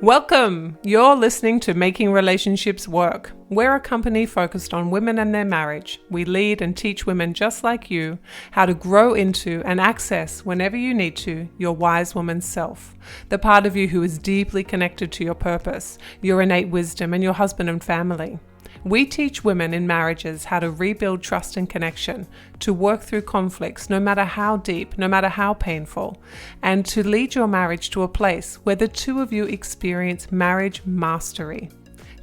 Welcome! You're listening to Making Relationships Work. We're a company focused on women and their marriage. We lead and teach women just like you how to grow into and access, whenever you need to, your wise woman self. The part of you who is deeply connected to your purpose, your innate wisdom, and your husband and family. We teach women in marriages how to rebuild trust and connection, to work through conflicts no matter how deep, no matter how painful, and to lead your marriage to a place where the two of you experience marriage mastery.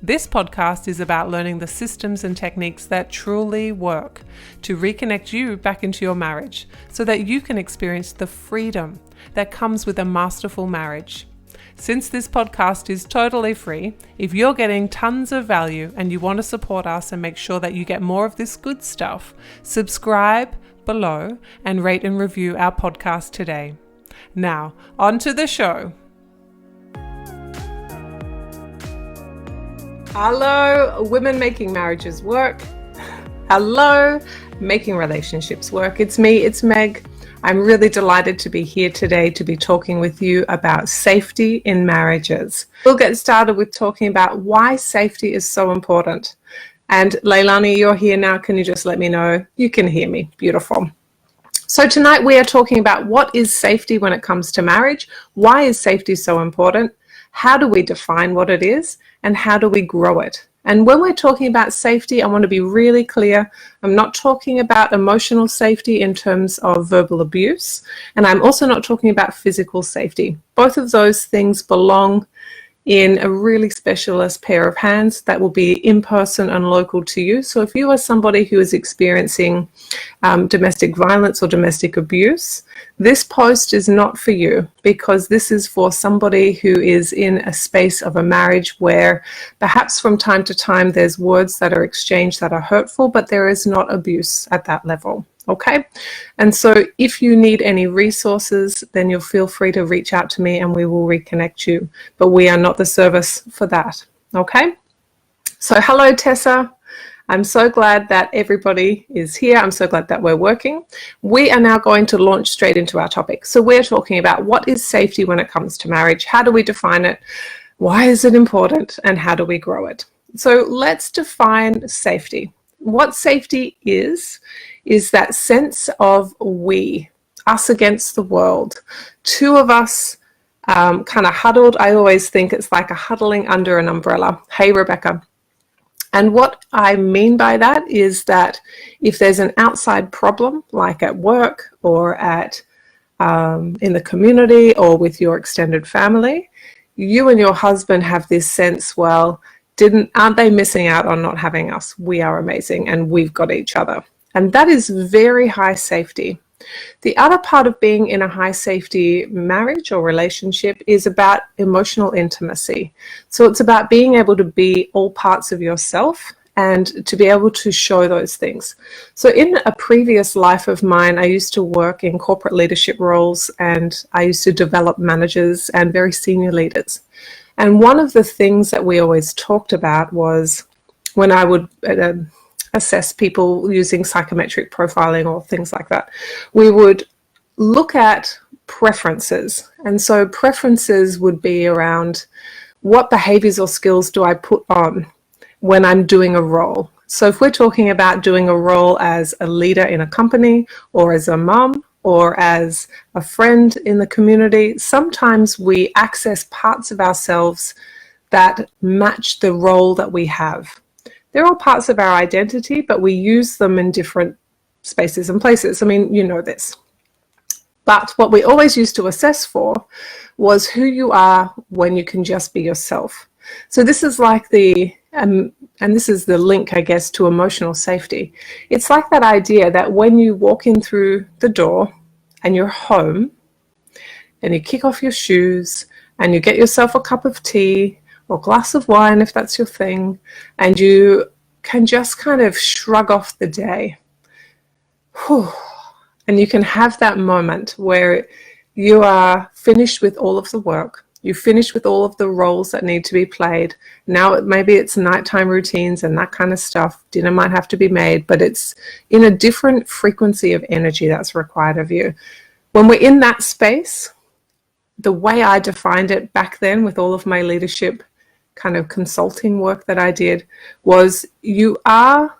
This podcast is about learning the systems and techniques that truly work to reconnect you back into your marriage so that you can experience the freedom that comes with a masterful marriage. Since this podcast is totally free, if you're getting tons of value and you want to support us and make sure that you get more of this good stuff, subscribe below and rate and review our podcast today. Now, on to the show. Hello, women making marriages work. Hello, making relationships work. It's me, it's Meg. I'm really delighted to be here today to be talking with you about safety in marriages. We'll get started with talking about why safety is so important. And Leilani, you're here now. Can you just let me know? You can hear me. Beautiful. So tonight we are talking about what is safety when it comes to marriage? Why is safety so important? How do we define what it is? And how do we grow it? And when we're talking about safety, I want to be really clear. I'm not talking about emotional safety in terms of verbal abuse, and I'm also not talking about physical safety. Both of those things belong in a really specialist pair of hands that will be in person and local to you. So if you are somebody who is experiencing domestic violence or domestic abuse, this post is not for you, because this is for somebody who is in a space of a marriage where perhaps from time to time there's words that are exchanged that are hurtful, but there is not abuse at that level. Okay, and so if you need any resources, then you'll feel free to reach out to me and we will reconnect you. But we are not the service for that. Okay, so hello, Tessa. I'm so glad that everybody is here. I'm so glad that we're working. We are now going to launch straight into our topic. So we're talking about what is safety when it comes to marriage? How do we define it? Why is it important? And how do we grow it? So let's define safety. What safety is that sense of we, us against the world. Two of us kind of huddled. I always think it's like a huddling under an umbrella. Hey, Rebecca. And what I mean by that is that if there's an outside problem, like at work or at in the community or with your extended family, you and your husband have this sense, well, aren't they missing out on not having us? We are amazing and we've got each other. And that is very high safety. The other part of being in a high safety marriage or relationship is about emotional intimacy. So it's about being able to be all parts of yourself and to be able to show those things. So in a previous life of mine, I used to work in corporate leadership roles, and I used to develop managers and very senior leaders. And one of the things that we always talked about was when I would assess people using psychometric profiling or things like that, we would look at preferences. And so preferences would be around what behaviors or skills do I put on when I'm doing a role. So if we're talking about doing a role as a leader in a company or as a mum, or as a friend in the community, sometimes we access parts of ourselves that match the role that we have. They're all parts of our identity, but we use them in different spaces and places. I mean, you know this. But what we always used to assess for was who you are when you can just be yourself. So this is like and this is the link, I guess, to emotional safety. It's like that idea that when you walk in through the door and you're home and you kick off your shoes and you get yourself a cup of tea or glass of wine, if that's your thing, and you can just kind of shrug off the day. Whew. And you can have that moment where you are finished with all of the work. You finish with all of the roles that need to be played. Now maybe it's nighttime routines and that kind of stuff. Dinner might have to be made, but it's in a different frequency of energy that's required of you. When we're in that space, the way I defined it back then with all of my leadership kind of consulting work that I did was you are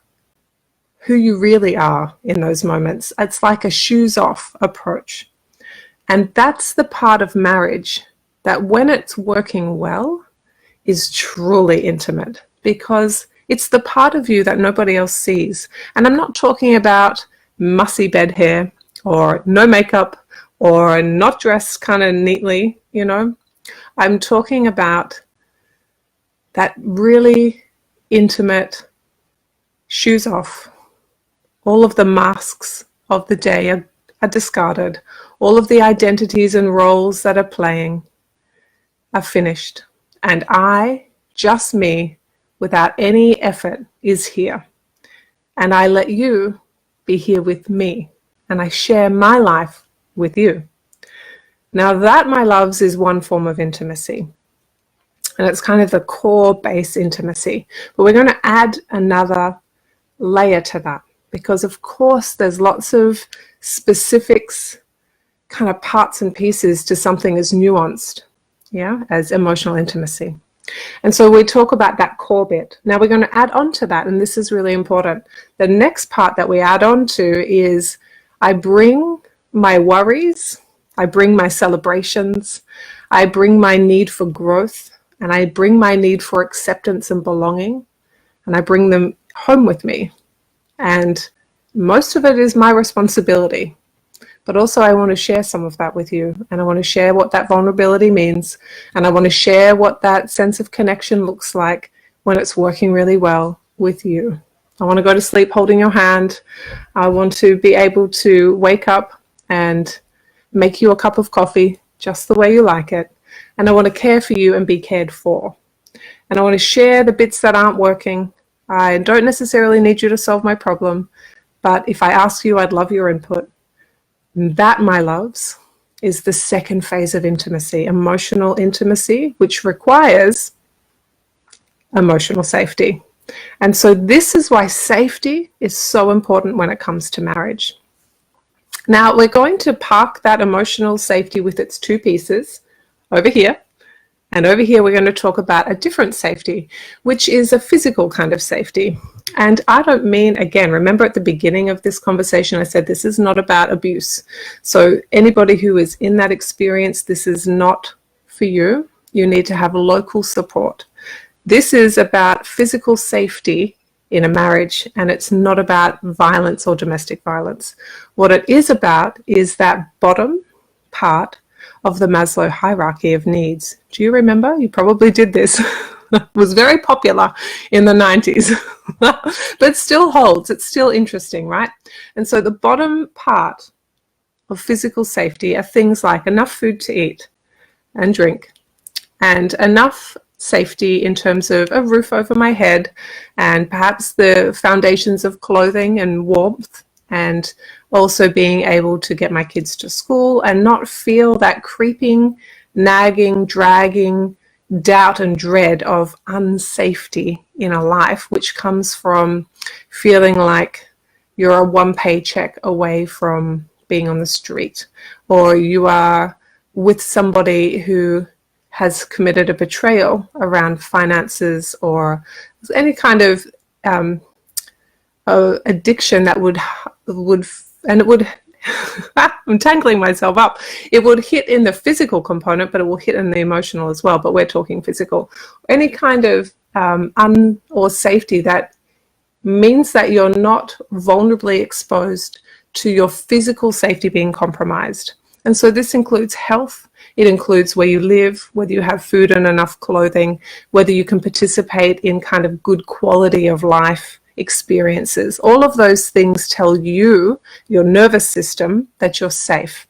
who you really are in those moments. It's like a shoes off approach. And that's the part of marriage that when it's working well is truly intimate, because it's the part of you that nobody else sees. And I'm not talking about mussy bed hair or no makeup or not dressed kind of neatly, you know. I'm talking about that really intimate shoes off. All of the masks of the day are discarded. All of the identities and roles that are playing are finished. And I, just me, without any effort, is here. And I let you be here with me. And I share my life with you. Now that, my loves, is one form of intimacy. And it's kind of the core base intimacy. But we're going to add another layer to that, because of course there's lots of specifics, kind of parts and pieces to something as nuanced, as emotional intimacy. And so we talk about that core bit. Now we're going to add on to that, and this is really important. The next part that we add on to is I bring my worries, I bring my celebrations, I bring my need for growth, and I bring my need for acceptance and belonging, and I bring them home with me. And most of it is my responsibility. But also I want to share some of that with you, and I want to share what that vulnerability means, and I want to share what that sense of connection looks like when it's working really well with you. I want to go to sleep holding your hand. I want to be able to wake up and make you a cup of coffee just the way you like it. And I want to care for you and be cared for. And I want to share the bits that aren't working. I don't necessarily need you to solve my problem, but if I ask you, I'd love your input. That, my loves, is the second phase of intimacy, emotional intimacy, which requires emotional safety. And so this is why safety is so important when it comes to marriage. Now we're going to park that emotional safety with its two pieces over here. And over here, we're going to talk about a different safety, which is a physical kind of safety. And I don't mean, again, remember at the beginning of this conversation, I said this is not about abuse. So anybody who is in that experience, this is not for you. You need to have local support. This is about physical safety in a marriage, and it's not about violence or domestic violence. What it is about is that bottom part of the Maslow hierarchy of needs. Do you remember? You probably did this. It was very popular in the 90s, but still holds. It's still interesting, right? And so the bottom part of physical safety are things like enough food to eat and drink, and enough safety in terms of a roof over my head, and perhaps the foundations of clothing and warmth, and also being able to get my kids to school and not feel that creeping, nagging, dragging doubt and dread of unsafety in a life, which comes from feeling like you're a one paycheck away from being on the street, or you are with somebody who has committed a betrayal around finances, or any kind of addiction that would and it would I'm tangling myself up. It would hit in the physical component, but it will hit in the emotional as well. But we're talking physical. Any kind of or safety that means that you're not vulnerably exposed to your physical safety being compromised. And so this includes health. It includes where you live, whether you have food and enough clothing, whether you can participate in kind of good quality of life experiences. All of those things tell you, your nervous system, that you're safe.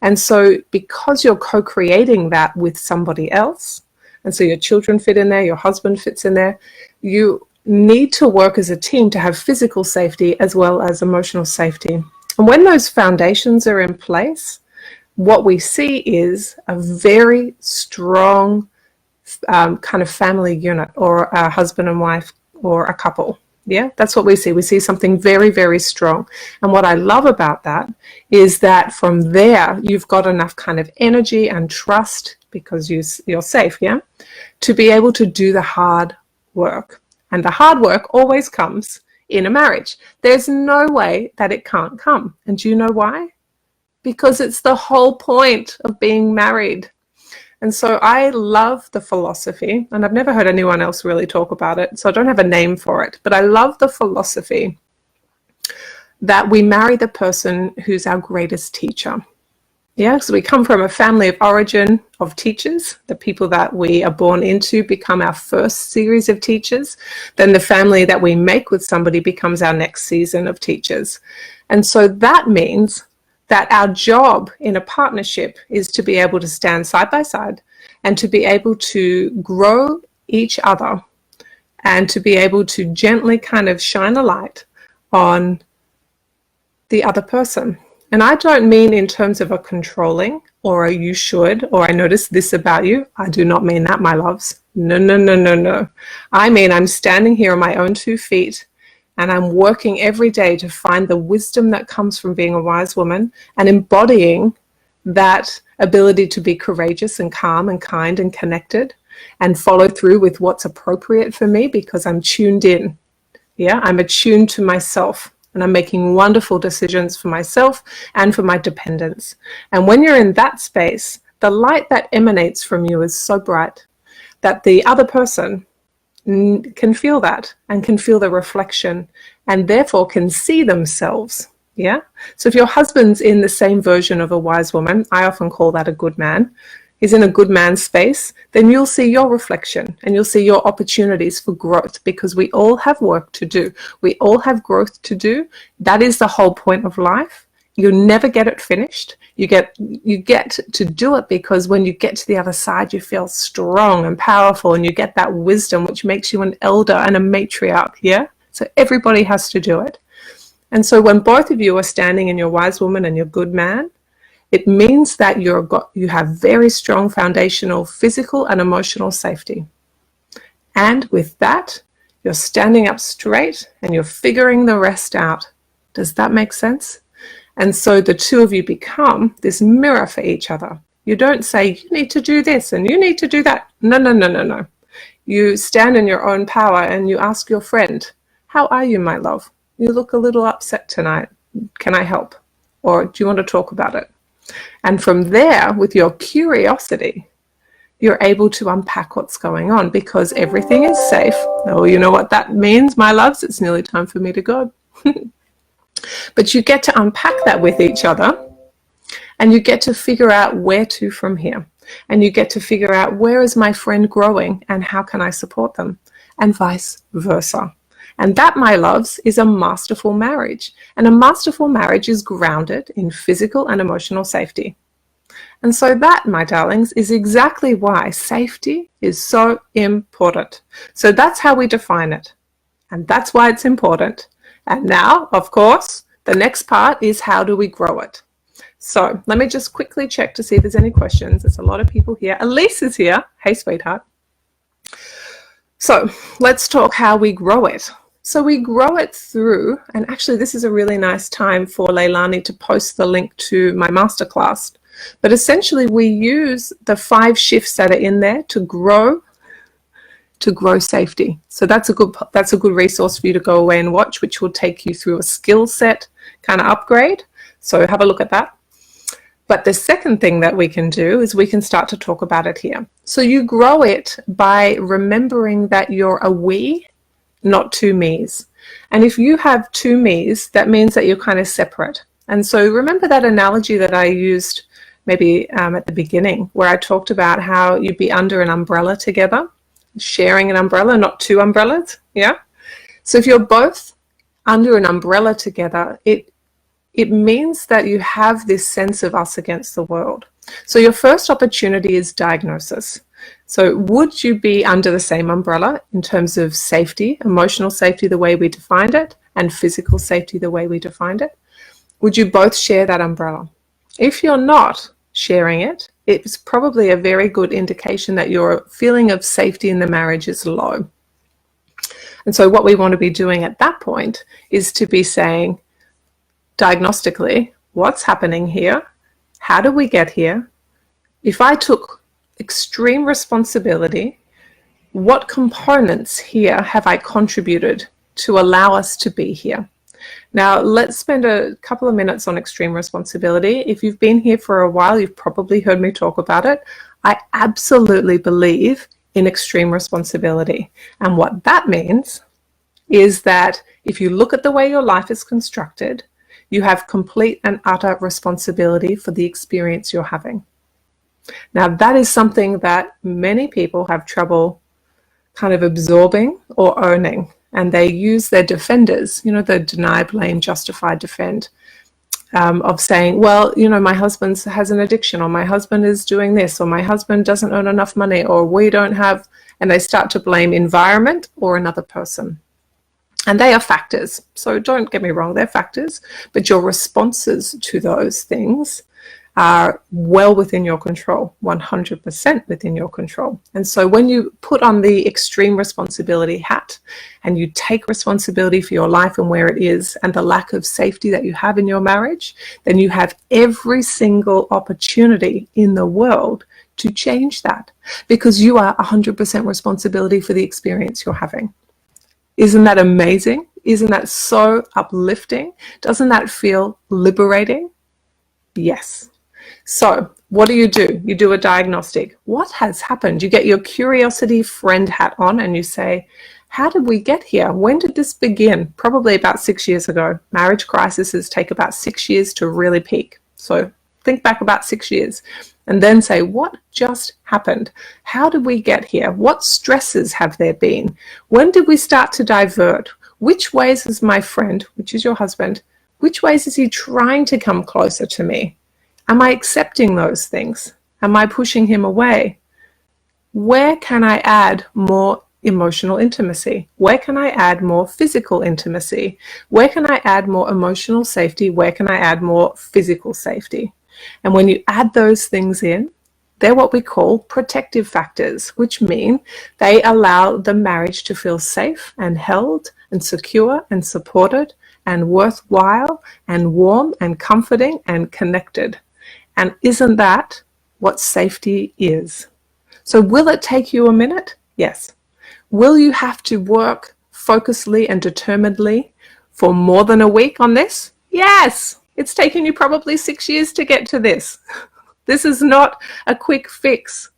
And so because you're co-creating that with somebody else, and so your children fit in there, your husband fits in there, you need to work as a team to have physical safety as well as emotional safety. And when those foundations are in place, what we see is a very strong kind of family unit, or a husband and wife, or a couple. Yeah, that's what we see. We see something very, very strong. And what I love about that is that from there, you've got enough kind of energy and trust because you're safe, yeah, to be able to do the hard work. And the hard work always comes in a marriage. There's no way that it can't come. And do you know why? Because it's the whole point of being married. And so I love the philosophy, and I've never heard anyone else really talk about it, so I don't have a name for it, but I love the philosophy that we marry the person who's our greatest teacher. Yeah, so we come from a family of origin of teachers. The people that we are born into become our first series of teachers. Then the family that we make with somebody becomes our next season of teachers. And so that means that our job in a partnership is to be able to stand side by side and to be able to grow each other and to be able to gently kind of shine a light on the other person. And I don't mean in terms of a controlling or a you should or I notice this about you. I do not mean that, my loves. No, no, no, no, no. I mean I'm standing here on my own 2 feet and I'm working every day to find the wisdom that comes from being a wise woman and embodying that ability to be courageous and calm and kind and connected and follow through with what's appropriate for me because I'm tuned in. Yeah, I'm attuned to myself and I'm making wonderful decisions for myself and for my dependents. And when you're in that space, the light that emanates from you is so bright that the other person can feel that and can feel the reflection and therefore can see themselves. Yeah. So if your husband's in the same version of a wise woman, I often call that a good man, he's in a good man space, then you'll see your reflection and you'll see your opportunities for growth because we all have work to do. We all have growth to do. That is the whole point of life. You never get it finished. You get to do it because when you get to the other side, you feel strong and powerful and you get that wisdom, which makes you an elder and a matriarch. Yeah. So everybody has to do it. And so when both of you are standing in your wise woman and your good man, it means that you have very strong foundational physical and emotional safety. And with that, you're standing up straight and you're figuring the rest out. Does that make sense? And so the two of you become this mirror for each other. You don't say, you need to do this and you need to do that. No, no, no, no, no. You stand in your own power and you ask your friend, how are you, my love? You look a little upset tonight. Can I help? Or do you want to talk about it? And from there, with your curiosity, you're able to unpack what's going on because everything is safe. Oh, you know what that means, my loves? It's nearly time for me to go. But you get to unpack that with each other and you get to figure out where to from here. And you get to figure out where is my friend growing and how can I support them and vice versa. And that, my loves, is a masterful marriage. And a masterful marriage is grounded in physical and emotional safety. And so that, my darlings, is exactly why safety is so important. So that's how we define it. And that's why it's important. And now, of course, the next part is how do we grow it? So let me just quickly check to see if there's any questions. There's a lot of people here. Elise is here. Hey, sweetheart. So let's talk how we grow it. So we grow it through, and actually this is a really nice time for Leilani to post the link to my masterclass. But essentially we use the 5 shifts that are in there to grow safety. So that's a good resource for you to go away and watch, which will take you through a skill set kind of upgrade. So have a look at that. But the second thing that we can do is we can start to talk about it here. So you grow it by remembering that you're a we, not 2 me's. And if you have 2 me's, that means that you're kind of separate. And so remember that analogy that I used maybe at the beginning where I talked about how you'd be under an umbrella together, sharing an umbrella, not 2 umbrellas. Yeah. So if you're both under an umbrella together, it means that you have this sense of us against the world. So your first opportunity is diagnosis. So would you be under the same umbrella in terms of safety, emotional safety, the way we defined it, and physical safety, the way we defined it? Would you both share that umbrella? If you're not sharing it, it's probably a very good indication that your feeling of safety in the marriage is low. And so what we want to be doing at that point is to be saying diagnostically, what's happening here? How did we get here? If I took extreme responsibility, what components here have I contributed to allow us to be here? Now, let's spend a couple of minutes on extreme responsibility. If you've been here for a while, you've probably heard me talk about it. I absolutely believe in extreme responsibility. And what that means is that if you look at the way your life is constructed, you have complete and utter responsibility for the experience you're having. Now, that is something that many people have trouble kind of absorbing or owning. And they use their defenders, you know, the deny, blame, justify, defend, of saying, well, you know, my husband has an addiction, or my husband is doing this, or my husband doesn't earn enough money, or we don't have, and they start to blame environment or another person. And they are factors. So don't get me wrong, they're factors, but your responses to those things are well within your control, 100% within your control. And so when you put on the extreme responsibility hat and you take responsibility for your life and where it is and the lack of safety that you have in your marriage, then you have every single opportunity in the world to change that, because you are 100% responsibility for the experience you're having. Isn't that amazing? Isn't that so uplifting? Doesn't that feel liberating? Yes. So what do? You do a diagnostic. What has happened? You get your curiosity friend hat on and you say, how did we get here? When did this begin? Probably about 6 years ago. Marriage crises take about 6 years to really peak. So think back about 6 years and then say, what just happened? How did we get here? What stresses have there been? When did we start to divert? Which ways is my friend, which is your husband, which ways is he trying to come closer to me? Am I accepting those things? Am I pushing him away? Where can I add more emotional intimacy? Where can I add more physical intimacy? Where can I add more emotional safety? Where can I add more physical safety? And when you add those things in, they're what we call protective factors, which mean they allow the marriage to feel safe and held and secure and supported and worthwhile and warm and comforting and connected. And isn't that what safety is? So will it take you a minute? Yes. Will you have to work focusedly and determinedly for more than a week on this? Yes. It's taken you probably 6 years to get to this. This is not a quick fix.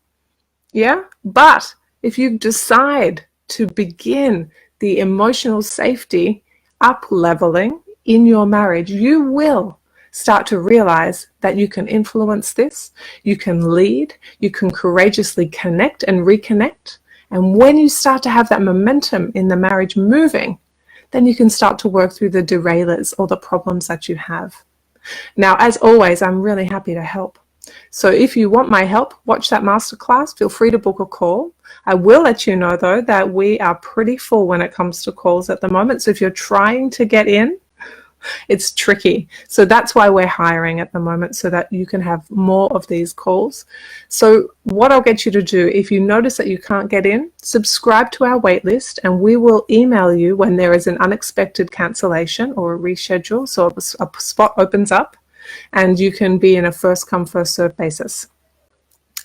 Yeah? But if you decide to begin the emotional safety up-leveling in your marriage, you will start to realize that you can influence this, you can lead, you can courageously connect and reconnect. And when you start to have that momentum in the marriage moving, then you can start to work through the derailers or the problems that you have. Now, as always, I'm really happy to help. So if you want my help, watch that masterclass. Feel free to book a call. I will let you know, though, that we are pretty full when it comes to calls at the moment. So if you're trying to get in, it's tricky. So that's why we're hiring at the moment, so that you can have more of these calls. So what I'll get you to do, if you notice that you can't get in, subscribe to our waitlist and we will email you when there is an unexpected cancellation or a reschedule. So a spot opens up and you can be in a first come, first serve basis.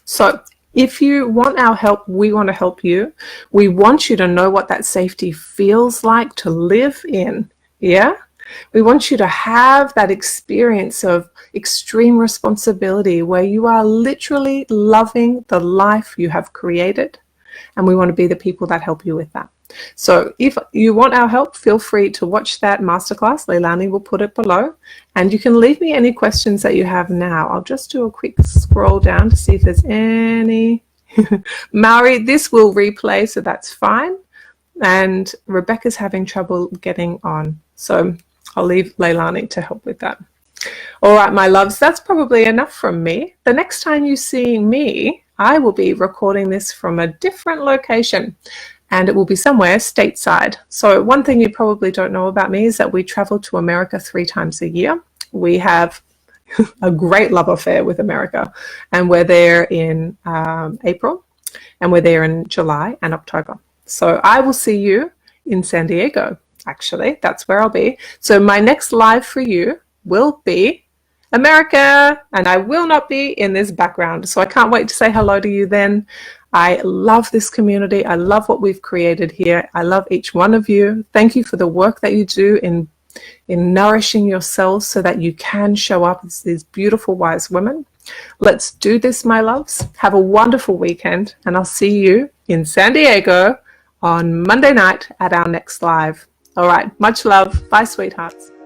So if you want our help, we want to help you. We want you to know what that safety feels like to live in. Yeah? We want you to have that experience of extreme responsibility where you are literally loving the life you have created. And we want to be the people that help you with that. So if you want our help, feel free to watch that masterclass. Leilani will put it below. And you can leave me any questions that you have now. I'll just do a quick scroll down to see if there's any. Maori, this will replay, so that's fine. And Rebecca's having trouble getting on. So I'll leave Leilani to help with that. All right, my loves, that's probably enough from me. The next time you see me, I will be recording this from a different location and it will be somewhere stateside. So one thing you probably don't know about me is that we travel to America 3 times a year. We have a great love affair with America, and we're there in April and we're there in July and October. So I will see you in San Diego. Actually, that's where I'll be. So my next live for you will be America, and I will not be in this background. So I can't wait to say hello to you then. I love this community. I love what we've created here. I love each one of you. Thank you for the work that you do in nourishing yourselves so that you can show up as these beautiful, wise women. Let's do this, my loves. Have a wonderful weekend, and I'll see you in San Diego on Monday night at our next live. All right, much love. Bye, sweethearts.